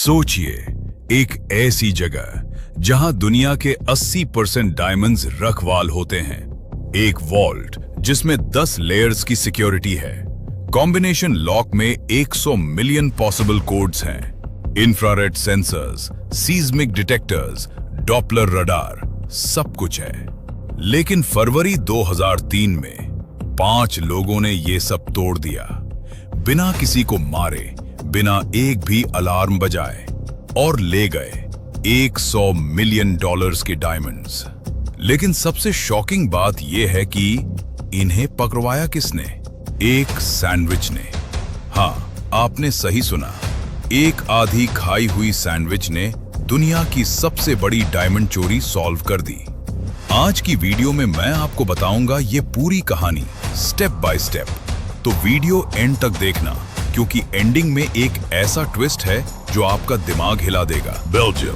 सोचिए, एक ऐसी जगह जहां दुनिया के 80% डायमंड्स रखवाल होते हैं। एक वॉल्ट जिसमें 10 लेयर्स की सिक्योरिटी है। कॉम्बिनेशन लॉक में 100 मिलियन पॉसिबल कोड्स हैं। Infrared sensors, seismic detectors, Doppler radar, सब कुछ है। लेकिन फरवरी 2003 में 5 लोगों ने ये सब तोड़ दिया, बिना किसी को मारे, बिना एक भी अलार्म बजाए, और ले गए 100 मिलियन डॉलर्स के डायमंड्स। लेकिन सबसे शॉकिंग बात यह है कि इन्हें पकड़वाया किसने? एक सैंडविच ने। हाँ, आपने सही सुना, एक आधी खाई हुई सैंडविच ने दुनिया की सबसे बड़ी डायमंड चोरी सॉल्व कर दी। आज की वीडियो में मैं आपको बताऊंगा ये पूरी कहानी स्टेप बाय स्टेप। तो वीडियो एंड तक देखना, क्योंकि एंडिंग में एक ऐसा ट्विस्ट है जो आपका दिमाग हिला देगा। बेल्जियम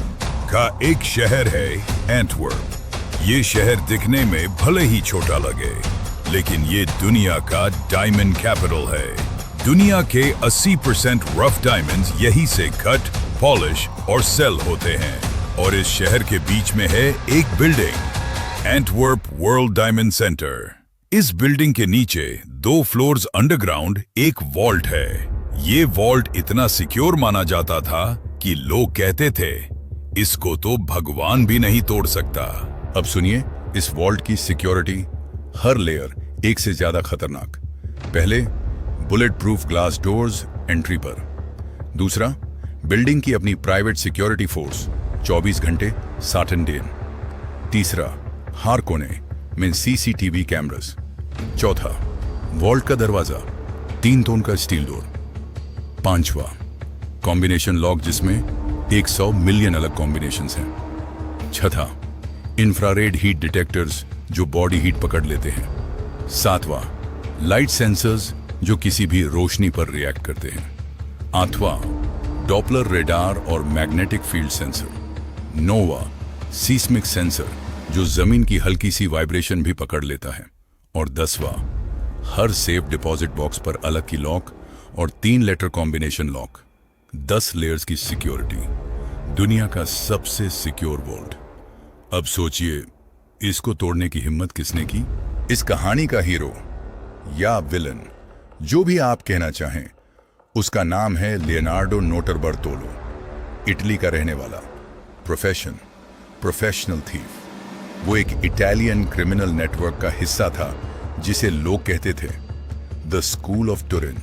का एक शहर है एंटवर्प। ये शहर दिखने में भले ही छोटा लगे, लेकिन ये दुनिया का डायमंड कैपिटल है। दुनिया के 80% रफ डायमंड्स यहीं से कट, पॉलिश और सेल होते हैं। और इस शहर के बीच में है एक building, Antwerp world diamond centre. इस बिल्डिंग के नीचे 2 फ्लोर्स अंडरग्राउंड एक वॉल्ट है। ये वॉल्ट इतना सिक्योर माना जाता था कि लोग कहते थे इसको तो भगवान भी नहीं तोड़ सकता। अब सुनिए इस वॉल्ट की सिक्योरिटी। हर लेयर एक से ज्यादा खतरनाक। पहले, bullet proof glass doors entry पर। दूसरा, बिल्डिंग की अपनी प्राइवेट सिक्योरिटी फोर्स 24 घंटे साटन डेन। तीसरा, हर कोने में सीसीटीवी कैमरास। चौथा, वॉल्ट का दरवाजा 3 टोन का स्टील डोर। पांचवा, कॉम्बिनेशन लॉक जिसमें 100 मिलियन अलग कॉम्बिनेशंस हैं। छठा, इंफ्रारेड हीट डिटेक्टर्स जो बॉडी हीट पकड़ लेते हैं। सातवां, लाइट सेंसर्स जो किसी भी रोशनी पर रिएक्ट करते हैं। आठवां, डॉपलर रेडार और मैग्नेटिक फील्ड सेंसर। नौवां, सीस्मिक सेंसर जो जमीन की हल्की सी वाइब्रेशन भी पकड़ लेता है। और 10वां, हर सेफ डिपॉजिट बॉक्स पर अलग की लॉक और 3 लेटर कॉम्बिनेशन लॉक। 10 लेयर्स की सिक्योरिटी। दुनिया का सबसे सिक्योर वॉल्ट। अब सोचिए, इसको तोड़ने की हिम्मत किसने की? इस कहानी का हीरो या विलन, जो भी आप कहना चाहें, उसका नाम है लियोनार्डो नोटारबर्तोलो। इटली का रहने वाला, प्रोफेशनल थीफ। वो एक इटालियन क्रिमिनल नेटवर्क का हिस्सा था जिसे लोग कहते थे द स्कूल ऑफ टुरिन।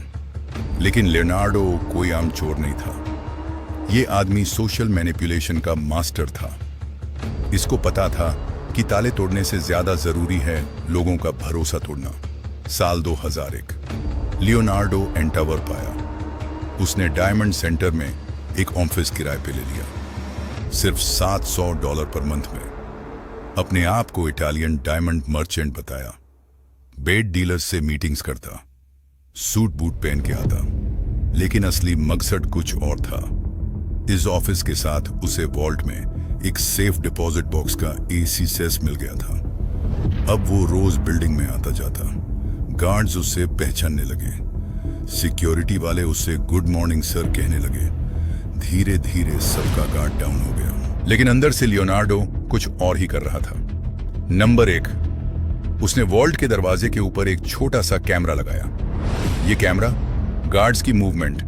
लेकिन लियोनार्डो कोई आम चोर नहीं था। ये आदमी सोशल मैनिपुलेशन का मास्टर था। इसको पता था कि ताले तोड़ने से ज्यादा जरूरी है लोगों का भरोसा तोड़ना। साल 2001 लियोनार्डो एंटवर्प आया। उसने डायमंड सेंटर में एक ऑफिस किराए पे ले लिया, सिर्फ $700 पर मंथ में। अपने आप को इटालियन डायमंड मर्चेंट बताया। बेड डीलर्स से मीटिंग्स करता, सूट बूट पहन के आता, लेकिन असली मकसद कुछ और था। इस ऑफिस के साथ उसे वॉल्ट में एक सेफ डिपॉजिट बॉक्स का एसी सेस मिल गया था। अब वो रोज बिल्डिंग में आता जाता। गार्ड्स उससे पहचानने लगे। सिक्योरिटी वाले उससे गुड मॉर्निंग सर कहने लगे। धीरे धीरे सबका गार्ड डाउन हो गया। लेकिन अंदर से लियोनार्डो कुछ और ही कर रहा था। नंबर 1, उसने वॉल्ट के दरवाजे के ऊपर एक छोटा सा कैमरा लगाया। यह कैमरा गार्ड्स की मूवमेंट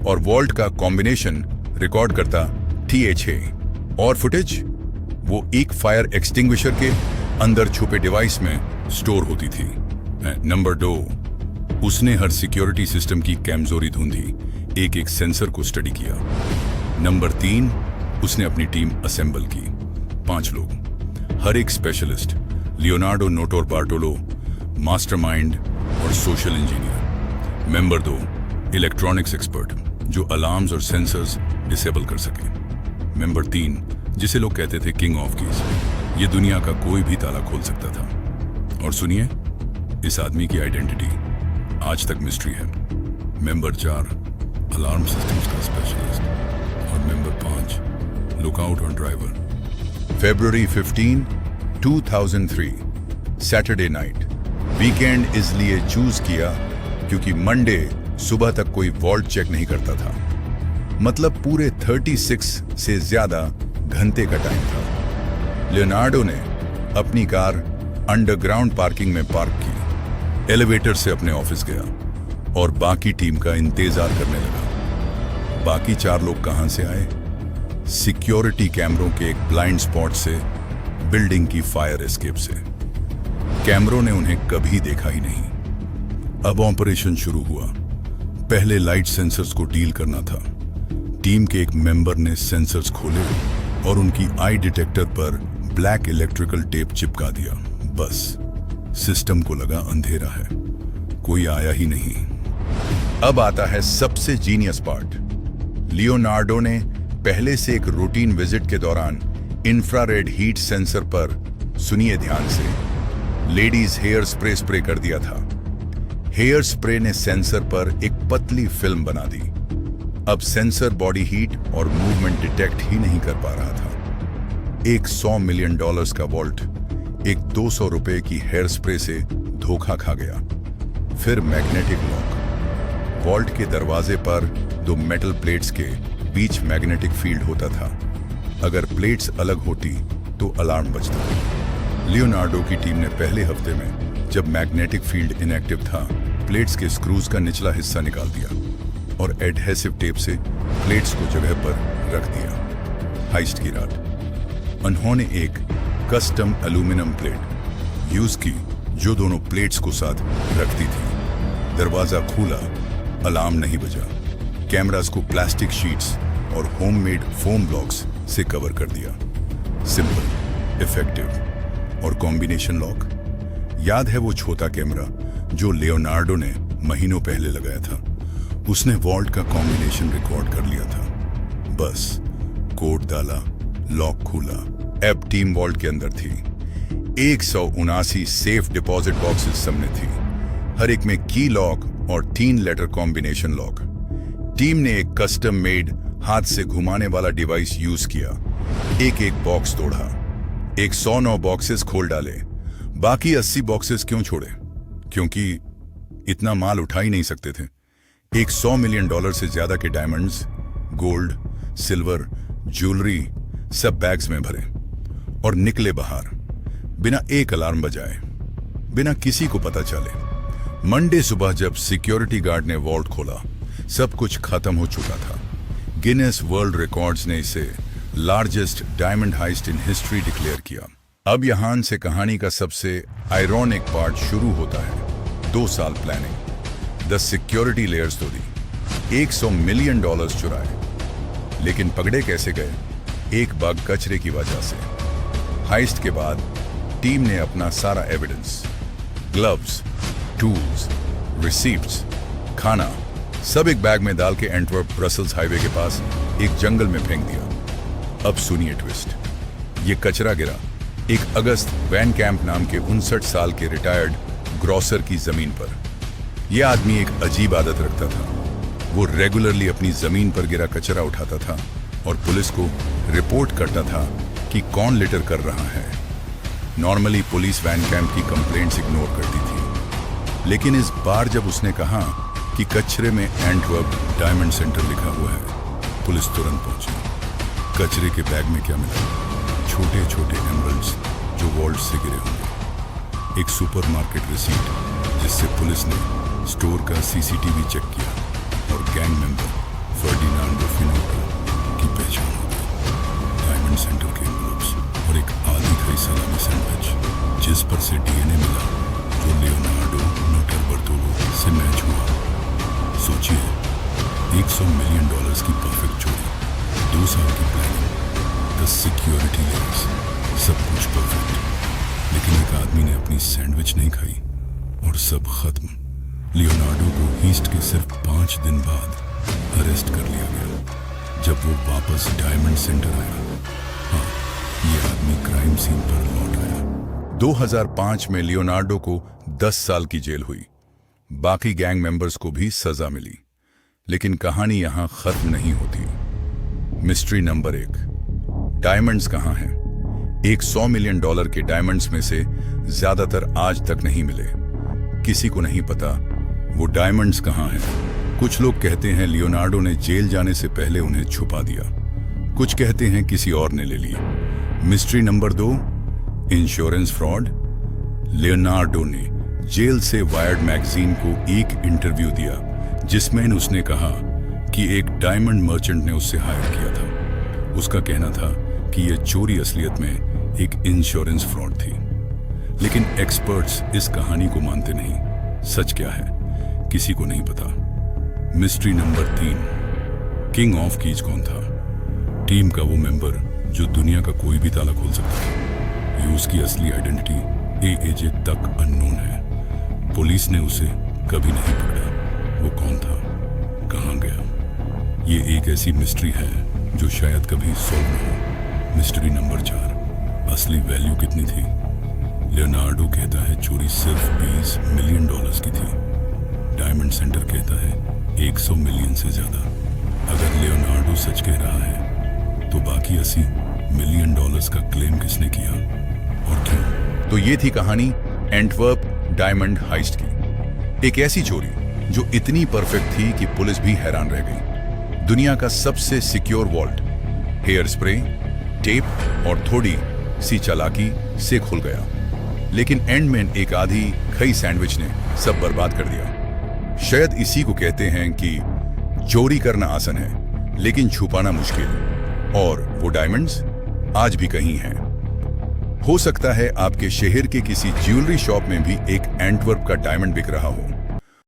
और वॉल्ट का कॉम्बिनेशन रिकॉर्ड करता था। और फुटेज वो एक फायर एक्सटिंग्विशर के अंदर छुपे डिवाइस में स्टोर होती थी। नंबर 2, उसने हर सिक्योरिटी सिस्टम की कमजोरी ढूंढी, एक सेंसर को स्टडी किया। नंबर 3, उसने अपनी टीम असेंबल की, 5 लोग, हर एक स्पेशलिस्ट। लियोनार्डो नोटारबर्तोलो मास्टरमाइंड और social engineer. Number 2, electronics expert जो अलार्म्स और सेंसर्स डिसेबल कर सके। नंबर 3, जिसे लोग कहते थे किंग ऑफ कीज, ये दुनिया का कोई भी ताला खोल सकता था। और सुनिए, इस आदमी की आइडेंटिटी आज तक मिस्ट्री है। नंबर 4, अलार्म सिस्टम्स का स्पेशलिस्ट। और number 5, lookout on driver. February 15, 2003, Saturday night. Weekend इसलिए चूज किया क्योंकि मंडे सुबह तक कोई वॉल्ट चेक नहीं करता था। मतलब पूरे 36 से ज्यादा घंटे का टाइम था। लियोनार्डो ने अपनी कार अंडरग्राउंड पार्किंग में पार्क की, एलिवेटर से अपने ऑफिस गया और बाकी टीम का इंतजार करने लगा। बाकी 4 लोग कहां से आए? सिक्योरिटी कैमरों के एक ब्लाइंड स्पॉट से, बिल्डिंग की फायर एस्केप से। कैमरों ने उन्हें कभी देखा ही नहीं। अब ऑपरेशन शुरू हुआ। पहले लाइट सेंसर्स को डील करना था। टीम के एक मेंबर ने सेंसर्स खोले और उनकी आई डिटेक्टर पर ब्लैक इलेक्ट्रिकल टेप चिपका दिया। बस सिस्टम को लगा अंधेरा है, कोई आया ही नहीं। अब आता है सबसे जीनियस पार्ट। लियोनार्डो ने पहले से एक रूटीन विजिट के दौरान इंफ्रारेड हीट सेंसर पर, सुनिए ध्यान से, लेडीज हेयर स्प्रे कर दिया था। हेयर स्प्रे ने सेंसर पर एक पतली फिल्म बना दी। अब सेंसर बॉडी हीट और मूवमेंट डिटेक्ट ही नहीं कर पा रहा था। एक $100 मिलियन का वॉल्ट एक $200 की हेयर स्प्रे से धोखा खा गया। फिर मैग्नेटिक लॉक। वॉल्ट के दरवाजे पर 2 मेटल प्लेट्स के बीच मैग्नेटिक फील्ड होता था। अगर प्लेट्स अलग होती तो अलार्म बजता। लियोनार्डो की टीम ने पहले हफ्ते में, जब मैग्नेटिक फील्ड इनएक्टिव था, प्लेट्स के स्क्रूज का निचला हिस्सा निकाल दिया और एडहेसिव टेप से प्लेट्स को जगह पर रख दिया। हाइस्ट की रात उन्होंने एक कस्टम एल्यूमिनियम प्लेट यूज की जो दोनों प्लेट्स को साथ रखती थी। दरवाजा खुला, अलार्म नहीं बजा। कैमरास को प्लास्टिक शीट्स और होममेड फोम ब्लॉक्स से कवर कर दिया। सिंपल, इफेक्टिव और कॉम्बिनेशन लॉक। याद है वो छोटा कैमरा जो लियोनार्डो ने महीनों पहले लगाया था? उसने वॉल्ट का कॉम्बिनेशन रिकॉर्ड कर लिया था। बस कोड डाला, लॉक खुला। अब टीम वॉल्ट के अंदर थी। 179 सेफ डिपॉजिट बॉक्सेस सामने थी, हर एक में की लॉक और 3 लेटर कॉम्बिनेशन लॉक। टीम ने एक कस्टम मेड हाथ से घुमाने वाला डिवाइस यूज किया। एक बॉक्स तोड़ा, 109 बॉक्सेस खोल डाले। बाकी 80 बॉक्सेस क्यों छोड़े? क्योंकि इतना माल उठा ही नहीं सकते थे। $100 मिलियन से ज्यादा के डायमंड्स, गोल्ड, सिल्वर, ज्वेलरी सब बैग्स में भरे और निकले बाहर, बिना एक अलार्म बजाए, बिना किसी को पता चले। मंडे सुबह जब सिक्योरिटी गार्ड ने वॉल्ट खोला, सब कुछ खत्म हो चुका था। गिनेस वर्ल्ड रिकॉर्ड्स ने इसे largest diamond heist in history declare किया। अब यहां से कहानी का सबसे आयरॉनिक पार्ट शुरू होता है। 2 साल प्लानिंग, 10 सिक्योरिटी लेयर्स तोड़ी, $100 मिलियन चुराए। लेकिन पकड़े कैसे गए? एक बाग कचरे की वजह से। हाइस्ट के बाद टीम ने अपना सारा एविडेंस, ग्लव्स, टूल्स, रिसीप्ट्स, खाना सब एक बैग में डाल के एंटवर्प ब्रसल्स हाईवे के पास एक जंगल में फेंक दिया। अब सुनिए ट्विस्ट। ये कचरा गिरा 1 अगस्त वैन कैंप नाम के 59 साल के रिटायर्ड ग्रॉसर की जमीन पर। यह आदमी एक अजीब आदत रखता था। वो रेगुलरली अपनी जमीन पर गिरा कचरा उठाता था और पुलिस को रिपोर्ट करता था कि कौन लिटर कर रहा है। नॉर्मली पुलिस वैन कैंप की कंप्लेंट्स इग्नोर करती थी, लेकिन इस बार जब उसने कहा कि कचरे में एंटवर्प डायमंड सेंटर लिखा हुआ है, पुलिस तुरंत पहुंची। कचरे के बैग में क्या मिला? छोटे छोटे एमरल्ड्स जो वॉल्ट से गिरे होंगे। एक सुपरमार्केट रिसीट जिससे पुलिस ने स्टोर का सीसीटीवी चेक किया और गैंग मेंबर फर्डिनांडो फिनोटो की पहचान हो गई। डायमंड सेंटर के एनवलप्स और एक आधी खाई सलामी सैंडविच जिस पर से डीएनए मिला जो लियोनार्डो नोटरबर्टोलो से मैच हुआ। सोचिए, $100 मिलियन की परफेक्ट चोरी, 2 साल की प्लानिंग, 10 सिक्योरिटी लेयर्स, सब कुछ परफेक्ट। लेकिन एक आदमी ने अपनी सैंडविच नहीं खाई और सब खत्म। लियोनार्डो को हीस्ट के सिर्फ 5 दिन बाद अरेस्ट कर लिया गया। जब वो वापस डायमंड सेंटर आया, हाँ, ये आदमी क्राइम सीन पर लौट आया। 2005 में लियोनार्डो को 10 साल की जेल हुई। बाकी गैंग मेंबर्स को भी सजा मिली। लेकिन कहानी यहां खत्म नहीं होती। मिस्ट्री नंबर 1, डायमंड्स कहां हैं? $100 मिलियन के डायमंड्स में से ज्यादातर आज तक नहीं मिले। किसी को नहीं पता वो डायमंड्स कहां हैं। कुछ लोग कहते हैं लियोनार्डो ने जेल जाने से पहले उन्हें छुपा दिया, कुछ कहते हैं किसी और ने ले ली। Mystery number 2, insurance fraud. Leonardo ने जेल से वायर्ड मैगजीन को एक इंटरव्यू दिया जिसमें उसने कहा कि एक डायमंड मर्चेंट ने उससे हायर किया था। उसका कहना था कि यह चोरी असलियत में एक इंश्योरेंस फ्रॉड थी। लेकिन एक्सपर्ट्स इस कहानी को मानते नहीं। सच क्या है किसी को नहीं पता। Mystery number 3, king of keys कौन था? टीम का वो मेंबर जो दुनिया का कोई भी ताला खोल सकता था। ये उसकी असली आइडेंटिटी एएजे तक अननोन है। पुलिस ने उसे कभी नहीं पकड़ा। वो कौन था, कहां गया? ये एक ऐसी मिस्ट्री है जो शायद कभी सॉल्व न हो। मिस्ट्री नंबर 4, असली वैल्यू कितनी थी? लियोनार्डो कहता है चोरी सिर्फ $20 मिलियन की थी। डायमंड सेंटर कहता है 100 मिलियन से ज्यादा। अगर लियोनार्डो सच कह रहा है तो बाकी $80 मिलियन का क्लेम किसने किया और क्यों? तो ये थी कहानी एंटवर्प डायमंड हाइस्ट की। एक ऐसी चोरी जो इतनी परफेक्ट थी कि पुलिस भी हैरान रह गई। दुनिया का सबसे secure vault hair spray, tape और थोड़ी सी चालाकी से खुल गया। लेकिन एंड में एक आधी खई सैंडविच ने सब बर्बाद कर दिया। शायद इसी को कहते हैं कि चोरी करना आसान है लेकिन छुपाना मुश्किल। और वो डायमंड्स आज भी कहीं हैं। हो सकता है आपके शहर के किसी ज्वेलरी शॉप में भी एक एंटवर्प का डायमंड बिक रहा हो।